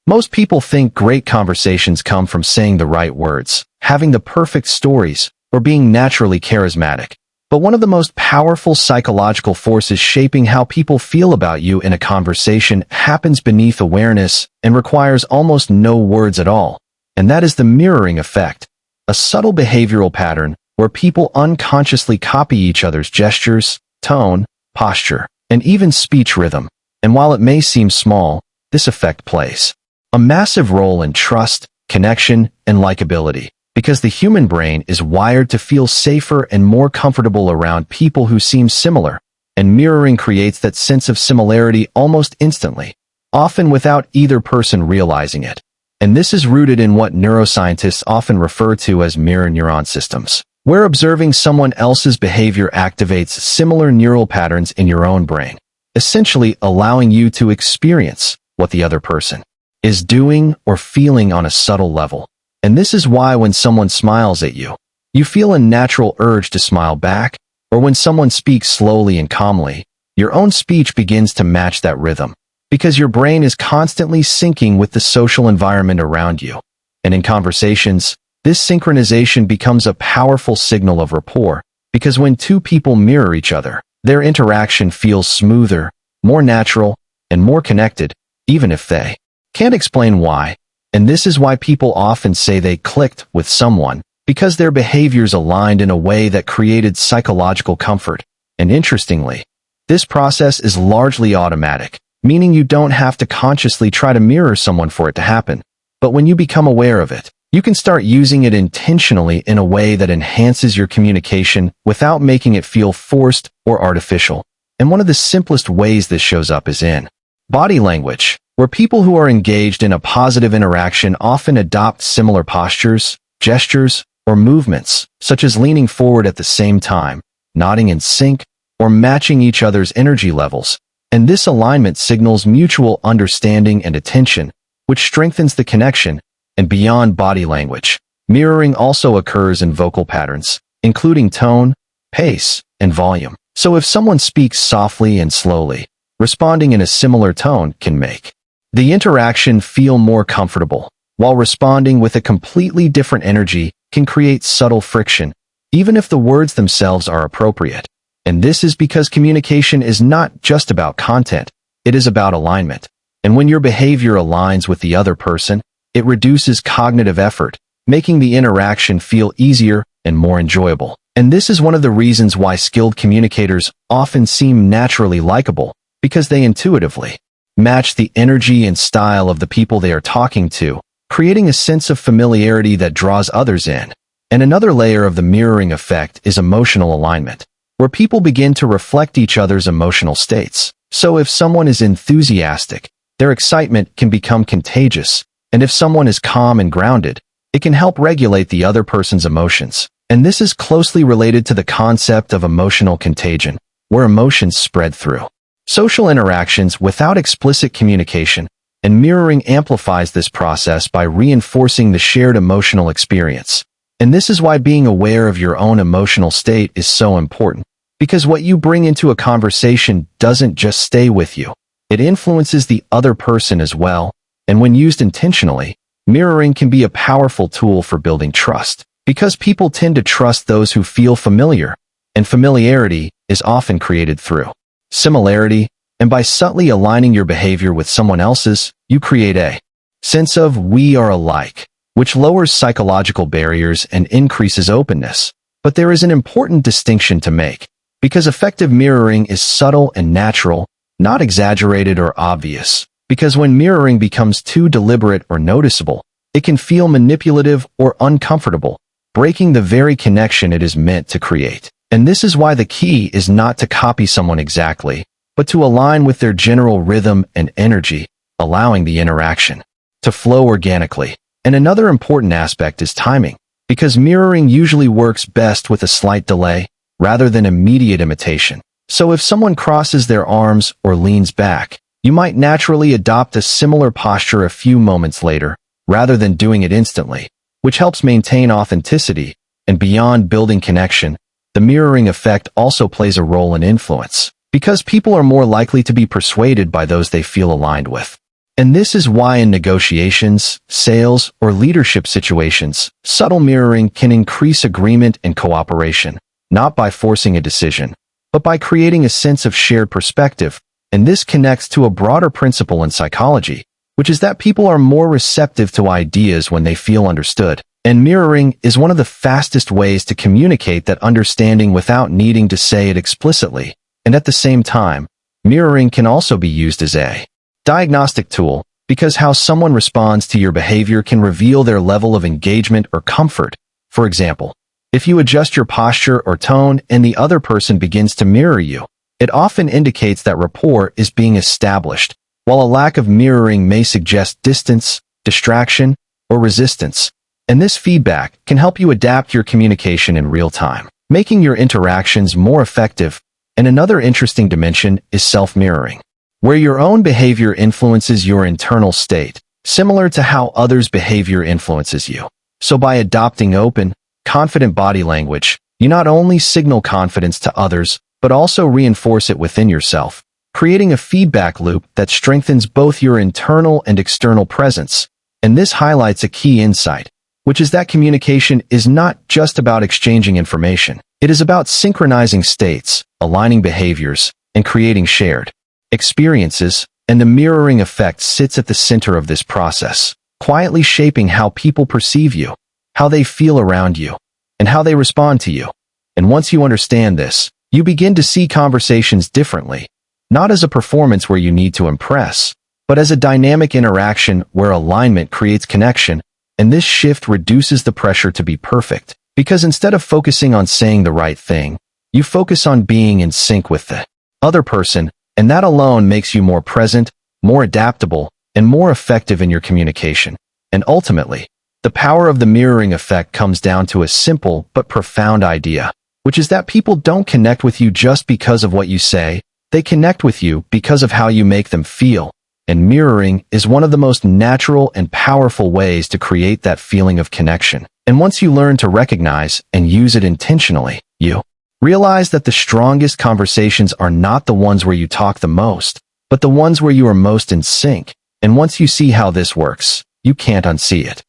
Most people think great conversations come from saying the right words, having the perfect stories, or being naturally charismatic. But one of the most powerful psychological forces shaping how people feel about you in a conversation happens beneath awareness and requires almost no words at all. And that is the mirroring effect, a subtle behavioral pattern where people unconsciously copy each other's gestures, tone, posture, and even speech rhythm. And while it may seem small, this effect plays a massive role in trust, connection, and likability, because the human brain is wired to feel safer and more comfortable around people who seem similar, and mirroring creates that sense of similarity almost instantly, often without either person realizing it. And this is rooted in what neuroscientists often refer to as mirror neuron systems, where observing someone else's behavior activates similar neural patterns in your own brain, essentially allowing you to experience what the other person is doing or feeling on a subtle level. And this is why when someone smiles at you, you feel a natural urge to smile back, or when someone speaks slowly and calmly, your own speech begins to match that rhythm, because your brain is constantly syncing with the social environment around you. And in conversations, this synchronization becomes a powerful signal of rapport, because when two people mirror each other, their interaction feels smoother, more natural, and more connected, even if they can't explain why. And this is why people often say they clicked with someone, because their behaviors aligned in a way that created psychological comfort. And interestingly, this process is largely automatic, meaning you don't have to consciously try to mirror someone for it to happen. But when you become aware of it, you can start using it intentionally in a way that enhances your communication without making it feel forced or artificial. And one of the simplest ways this shows up is in body language, where people who are engaged in a positive interaction often adopt similar postures, gestures, or movements, such as leaning forward at the same time, nodding in sync, or matching each other's energy levels. And this alignment signals mutual understanding and attention, which strengthens the connection. And beyond body language, mirroring also occurs in vocal patterns, including tone, pace, and volume. So if someone speaks softly and slowly, responding in a similar tone can make the interaction feel more comfortable, while responding with a completely different energy can create subtle friction, even if the words themselves are appropriate. And this is because communication is not just about content, it is about alignment. And when your behavior aligns with the other person, it reduces cognitive effort, making the interaction feel easier and more enjoyable. And this is one of the reasons why skilled communicators often seem naturally likable, because they intuitively match the energy and style of the people they are talking to, creating a sense of familiarity that draws others in. And another layer of the mirroring effect is emotional alignment, where people begin to reflect each other's emotional states. So if someone is enthusiastic, their excitement can become contagious, and if someone is calm and grounded, it can help regulate the other person's emotions. And this is closely related to the concept of emotional contagion, where emotions spread through social interactions without explicit communication, and mirroring amplifies this process by reinforcing the shared emotional experience. And this is why being aware of your own emotional state is so important, because what you bring into a conversation doesn't just stay with you. It influences the other person as well, and when used intentionally, mirroring can be a powerful tool for building trust, because people tend to trust those who feel familiar, and familiarity is often created through similarity, and by subtly aligning your behavior with someone else's, you create a sense of "we are alike," which lowers psychological barriers and increases openness. But there is an important distinction to make, because effective mirroring is subtle and natural, not exaggerated or obvious. Because when mirroring becomes too deliberate or noticeable, it can feel manipulative or uncomfortable, breaking the very connection it is meant to create. And this is why the key is not to copy someone exactly, but to align with their general rhythm and energy, allowing the interaction to flow organically. And another important aspect is timing, because mirroring usually works best with a slight delay, rather than immediate imitation. So if someone crosses their arms or leans back, you might naturally adopt a similar posture a few moments later, rather than doing it instantly, which helps maintain authenticity. And beyond building connection, the mirroring effect also plays a role in influence, because people are more likely to be persuaded by those they feel aligned with. And this is why in negotiations, sales, or leadership situations, subtle mirroring can increase agreement and cooperation, not by forcing a decision, but by creating a sense of shared perspective. And this connects to a broader principle in psychology, which is that people are more receptive to ideas when they feel understood. And mirroring is one of the fastest ways to communicate that understanding without needing to say it explicitly. And at the same time, mirroring can also be used as a diagnostic tool, because how someone responds to your behavior can reveal their level of engagement or comfort. For example, if you adjust your posture or tone and the other person begins to mirror you, it often indicates that rapport is being established, while a lack of mirroring may suggest distance, distraction, or resistance. And this feedback can help you adapt your communication in real time, making your interactions more effective. And another interesting dimension is self-mirroring, where your own behavior influences your internal state, similar to how others' behavior influences you. So by adopting open, confident body language, you not only signal confidence to others, but also reinforce it within yourself, creating a feedback loop that strengthens both your internal and external presence. And this highlights a key insight, which is that communication is not just about exchanging information. It is about synchronizing states, aligning behaviors, and creating shared experiences. And the mirroring effect sits at the center of this process, quietly shaping how people perceive you, how they feel around you, and how they respond to you. And once you understand this, you begin to see conversations differently, not as a performance where you need to impress, but as a dynamic interaction where alignment creates connection. And this shift reduces the pressure to be perfect, because instead of focusing on saying the right thing, you focus on being in sync with the other person, and that alone makes you more present, more adaptable, and more effective in your communication. And ultimately, the power of the mirroring effect comes down to a simple but profound idea, which is that people don't connect with you just because of what you say. They connect with you because of how you make them feel. And mirroring is one of the most natural and powerful ways to create that feeling of connection. And once you learn to recognize and use it intentionally, you realize that the strongest conversations are not the ones where you talk the most, but the ones where you are most in sync. And once you see how this works, you can't unsee it.